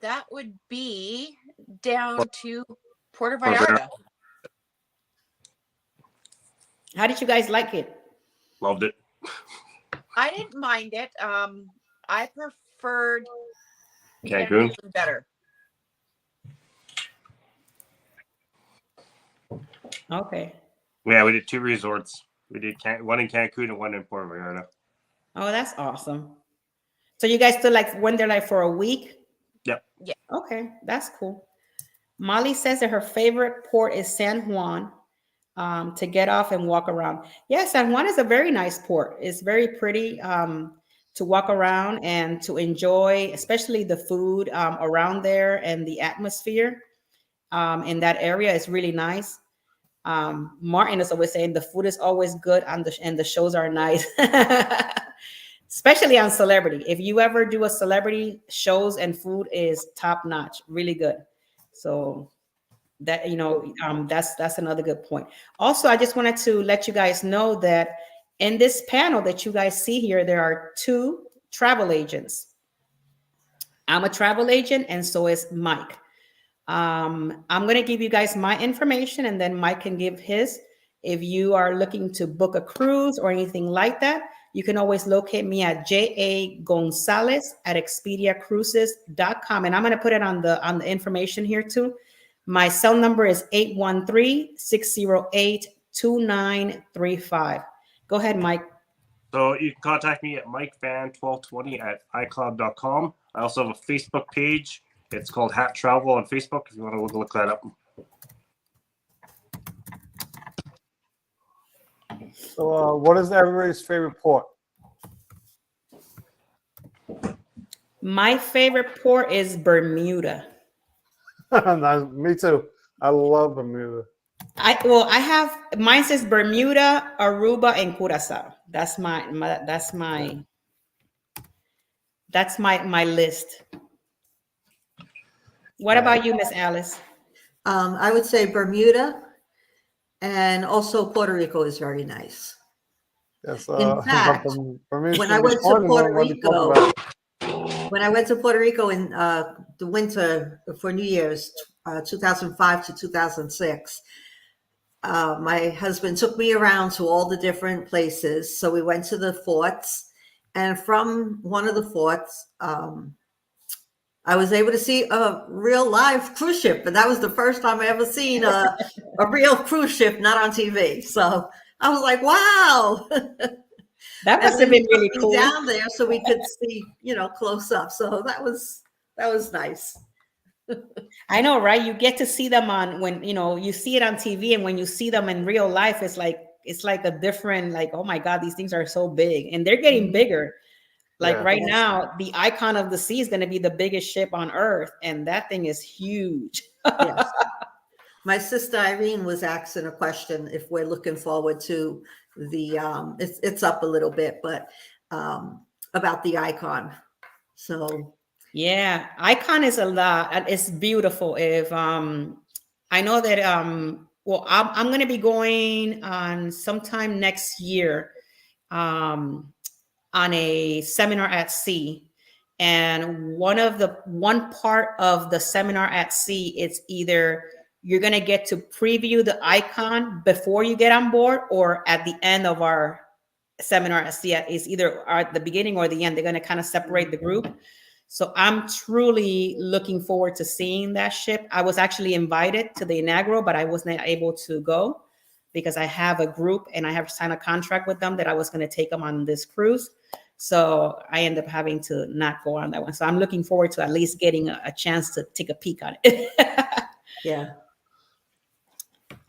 That would be down to Puerto Vallarta.
How did you guys like it?
Loved it.
I didn't mind it. I preferred
Cancun.
better.
Okay.
Yeah, we did 2 resorts. We did one in Cancun and one in Puerto Vallarta.
Oh, that's awesome. So you guys still went there for a week?
Yep.
Yeah.
Okay, that's cool. Molly says that her favorite port is San Juan, to get off and walk around. Yeah, San Juan is a very nice port. It's very pretty to walk around and to enjoy, especially the food around there, and the atmosphere in that area is really nice. Martin is always saying the food is always good and the shows are nice. Especially on Celebrity. If you ever do a Celebrity, shows and food is top notch, really good. So that, that's another good point. Also, I just wanted to let you guys know that in this panel that you guys see here, there are 2 travel agents. I'm a travel agent, and so is Mike. I'm going to give you guys my information, and then Mike can give his. If you are looking to book a cruise or anything like that, you can always locate me at jagonzalez@expediacruises.com. And I'm going to put it on the information here too. My cell number is 813-608-2935. Go ahead, Mike.
So you can contact me at mikefan1220@icloud.com. I also have a Facebook page. It's called Hat Travel on Facebook if you want to look that up.
So, what is everybody's favorite port?
My favorite port is Bermuda.
Me too. I love Bermuda.
I have mine says Bermuda, Aruba, and Curacao. That's my list. What about you, Miss Alice?
I would say Bermuda, and also Puerto Rico is very nice.
Yes,
In fact,
Bermuda
when
should
I
be
went to
fun
Puerto
when we talk
Rico,
about
when I went to Puerto Rico in the winter for New Year's, 2005 to 2006, my husband took me around to all the different places. So we went to the forts, and from one of the forts, I was able to see a real live cruise ship, and that was the first time I ever seen a real cruise ship, not on TV. So I was like, wow.
That
And
must
then
have been
he took
really
me
cool.
down there so we could see, close up. So that was nice.
I know, right? You get to see them on when you see it on TV, and when you see them in real life, it's like a different, like, oh my God, these things are so big, and they're getting bigger. Like
Yeah.
right
Yes.
now, the Icon of the Sea is going to be the biggest ship on Earth, and that thing is huge.
Yes. My sister Irene was asking a question if we're looking forward to the it's up a little bit, but about the Icon. So
Yeah, Icon is a lot, and it's beautiful. If I know that well, I'm going to be going on sometime next year on a seminar at sea. And one part of the seminar at sea, it's either you're going to get to preview the Icon before you get on board, or at the end of our seminar at sea. Is either at the beginning or the end. They're going to kind of separate the group. So I'm truly looking forward to seeing that ship. I was actually invited to the inaugural, but I wasn't able to go because I have a group and I have signed a contract with them that I was going to take them on this cruise. So I end up having to not go on that one. So I'm looking forward to at least getting a chance to take a peek on it.
yeah.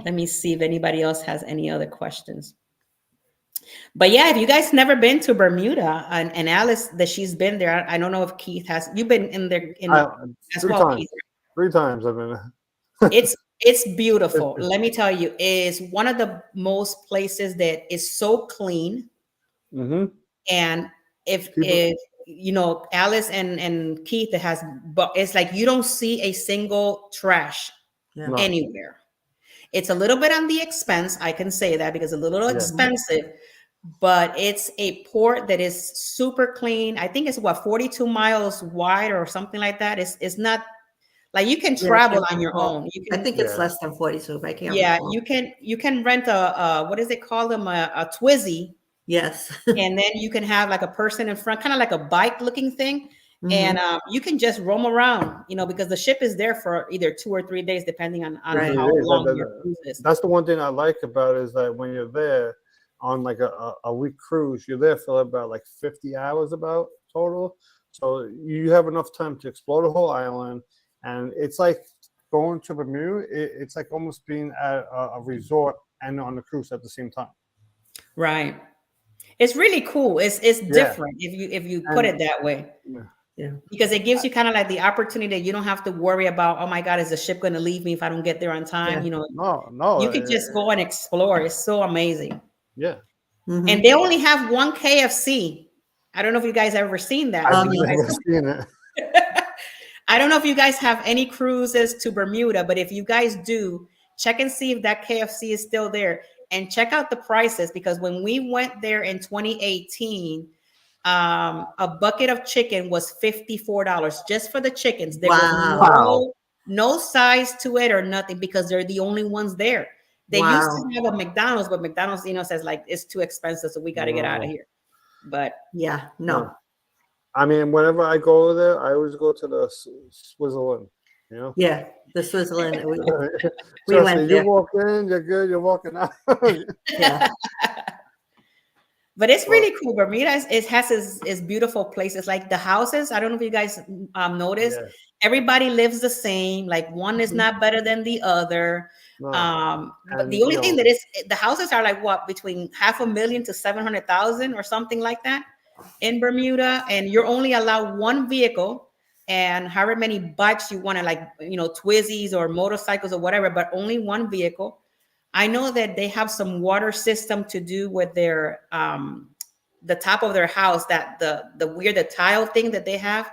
Let me see if anybody else has any other questions. But yeah, if you guys never been to Bermuda, and Alice, that she's been there. I don't know if Keith has. You've been in there as
three
well,
times.
Keith.
3 times I've been.
It's beautiful. Let me tell you, is one of the most places that is so clean.
Mm-hmm.
And if Alice and Keith has, but it's like you don't see a single trash
Yeah.
anywhere. It's a little bit on the expense, I can say that, because it's a little expensive, but it's a port that is super clean. I think it's 42 miles wide or something like that. It's not like you can travel on your own. You can,
I think it's less than 42, but I can't recall.
you can rent a what does it call them, a Twizy.
Yes.
And then you can have like a person in front, kind of like a bike looking thing. And you can just roam around, because the ship is there for either 2 or 3 days, depending on
Right.
how long your cruise is.
That's the one thing I like about it, is that when you're there on like a week cruise, you're there for about like 50 hours about total. So you have enough time to explore the whole island. And it's like going to Bermuda, it's like almost being at a resort and on the cruise at the same time.
Right. It's really cool. It's different if you put it that way.
Yeah.
Because it gives you kind of like the opportunity that you don't have to worry about, oh my God, is the ship going to leave me if I don't get there on time?
No.
You can just go and explore. It's so amazing.
Yeah.
Mm-hmm.
And they only have one KFC. I don't know if you guys ever seen that.
I've never seen it.
I don't know if you guys have any cruises to Bermuda, but if you guys do, check and see if that KFC is still there, and check out the prices, because when we went there in 2018, a bucket of chicken was $54 just for the chickens. There was no size to it or nothing, because they're the only ones there. They used to have a McDonald's, but McDonald's, says like it's too expensive, so we got to get out of here. But
yeah, no.
I mean, whenever I go there, I always go to the Switzerland.
Yeah, the Switzerland. We
Trust
went
me,
there.
you walk in, you're good. You're walking out.
Yeah.
But it's really cool. Bermuda it has its beautiful places. Like the houses, I don't know if you guys noticed.
Yeah.
Everybody lives the same. Like one is not better than the other.
No.
But the only thing that is, the houses are like what, between $500,000 to $700,000 or something like that in Bermuda, and you're only allowed one vehicle. and however many bikes you want to, like, Twizzies or motorcycles or whatever, but only one vehicle. I know that they have some water system to do with their the top of their house, that the weird, the tile thing that they have.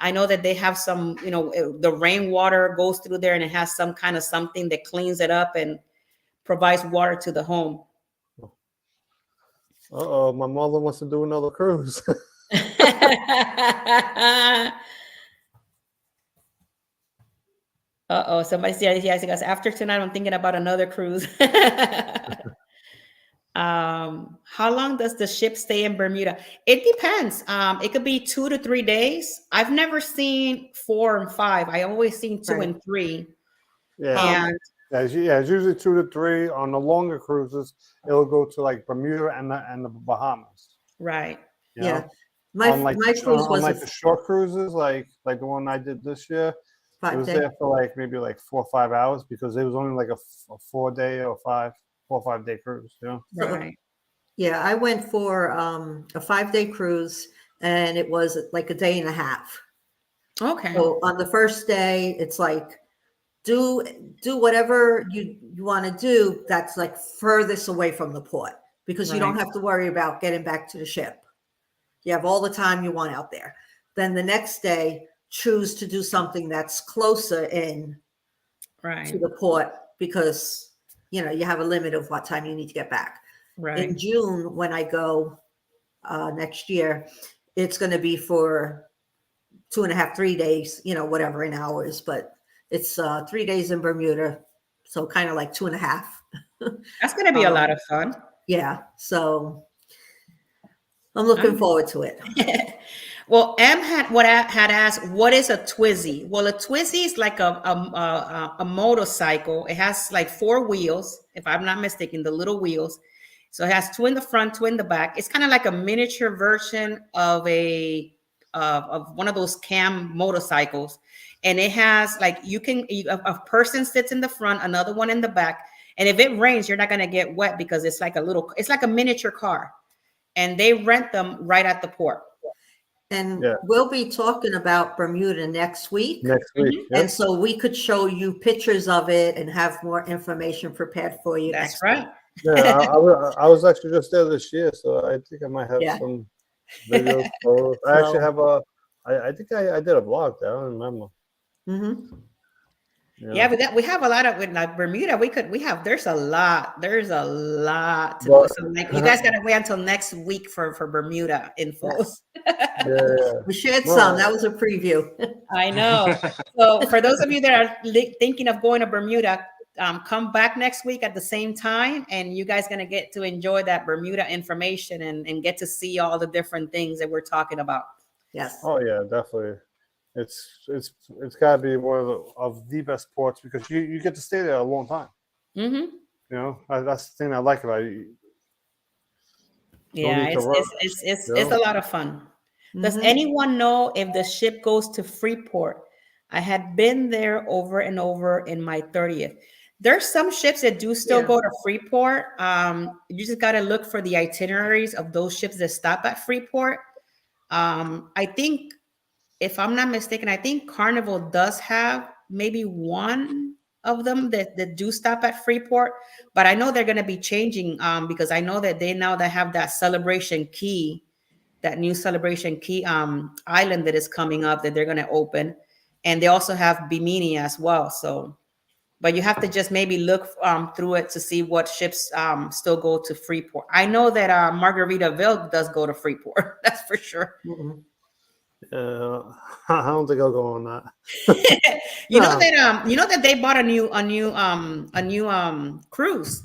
I know that they have some, the rainwater goes through there and it has some kind of something that cleans it up and provides water to the home.
Uh-oh, my mother wants to do another cruise.
Uh-oh, somebody said, yes, guys, after tonight, I'm thinking about another cruise. How long does the ship stay in Bermuda? It depends. It could be 2 to 3 days. I've never seen 4 and 5. I always seen 2 and 3.
Yeah.
And
It's usually 2 to 3. On the longer cruises, it'll go to like Bermuda and the Bahamas.
right.
You
Yeah.
know?
My
on like,
cruise
on
was
like the short cruises, like the one I did this year, it
5
was
days.
there for like maybe like 4 or 5 hours because it was only like a 4-day or 4 or 5 day cruise.
Right.
Yeah, I went for a 5-day cruise, and it was like a day and a half.
Okay.
So on the first day, it's like do whatever you want to do that's like furthest away from the port, because you don't
Right.
have to worry about getting back to the ship. You have all the time you want out there. Then the next day, choose to do something that's closer in
Right.
to the port, because you have a limit of what time you need to get back.
Right.
In June, when I go next year, it's going to be for 2.5, 3 days, whatever in hours, but it's 3 days in Bermuda. So kind of like 2.5.
That's going to be a lot of fun.
Yeah. So I'm looking forward to it.
Well, M had asked, what is a Twizzy? Well, a Twizzy is like a motorcycle. It has like 4 wheels, if I'm not mistaken, the little wheels. So it has 2 in the front, 2 in the back. It's kind of like a miniature version of of one of those cam motorcycles. And it has like, a person sits in the front, another one in the back. And if it rains, you're not going to get wet because it's like a miniature car. And they rent them right at the port.
And we'll be talking about Bermuda next week.
Next week.
Mhm.
Yep.
And so we could show you pictures of it and have more information prepared for you.
That's
next
right.
week.
Yeah, I was actually just there this year, so I think I might have
Yeah.
some videos. Photos. I actually have I think I did a vlog there. I don't remember.
Mm-hmm.
Yeah, we have a lot of, with like Bermuda. There's a lot to do.
But-
So like, you guys gotta wait until next week for Bermuda info.
Yes.
Yeah.
We shared some. That was a preview.
I know. So for those of you that are thinking of going to Bermuda, come back next week at the same time, and you guys gonna get to enjoy that Bermuda information and get to see all the different things that we're talking about.
Yes.
Oh yeah, definitely. It's got to be one of the best ports because you get to stay there a long time.
Mm-hmm.
That's the thing I like about it.
Yeah, it's a lot of fun. Does
Mhm.
anyone know if the ship goes to Freeport? I had been there over and over in my 30th. There's some ships that do still go to Freeport. You just got to look for the itineraries of those ships that stop at Freeport. I think, if I'm not mistaken, I think Carnival does have maybe one of them that do stop at Freeport, but I know they're going to be changing because I know that they have that Celebration Key, that new Celebration Key island that is coming up that they're going to open, and they also have Bimini as well. So, but you have to just maybe look through it to see what ships still go to Freeport. I know that Margaritaville does go to Freeport. That's for sure.
Mhm.
I don't think I'll go on that.
You know that they bought a new cruise.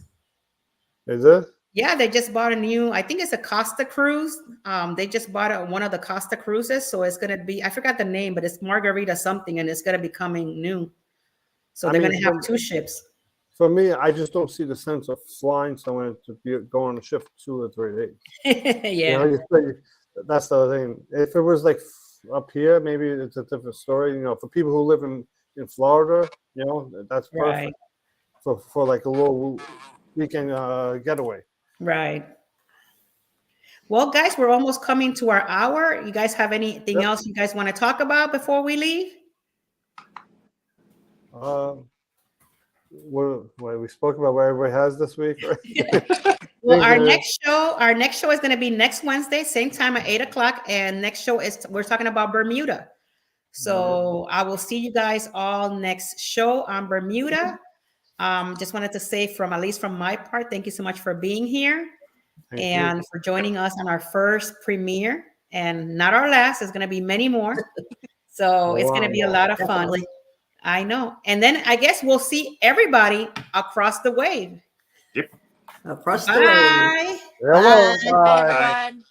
Is it?
Yeah, they just bought a new, I think it's a Costa cruise. They just bought one of the Costa cruises, so it's gonna be, I forgot the name, but it's Margarita something, and it's gonna be coming new. So they're gonna have 2 ships.
For me, I just don't see the sense of flying somewhere to go on a ship for 2 or 3 days.
Yeah.
That's the other thing. If it was like up here, maybe it's a different story. For people who live in Florida, that's perfect for like a little weekend getaway.
Right. Well, guys, we're almost coming to our hour. You guys have anything
Yep.
else you guys want to talk about before we leave?
What we spoke about what everybody has this week, right?
Well, our
Figure-
next show is going to be next Wednesday, same time at 8 o'clock. And next show is we're talking about Bermuda. So I will see you guys all next show on Bermuda. Just wanted to say at least from my part, thank you so much for being here
Thank you.
and for joining us on our first premiere, and not our last. There's going to be many more. So it's going to be a lot of fun.
Definitely.
I know. And then I guess we'll see everybody across the wave.
Across the way.
Bye.
Hello.
Bye.
Bye.
Everyone.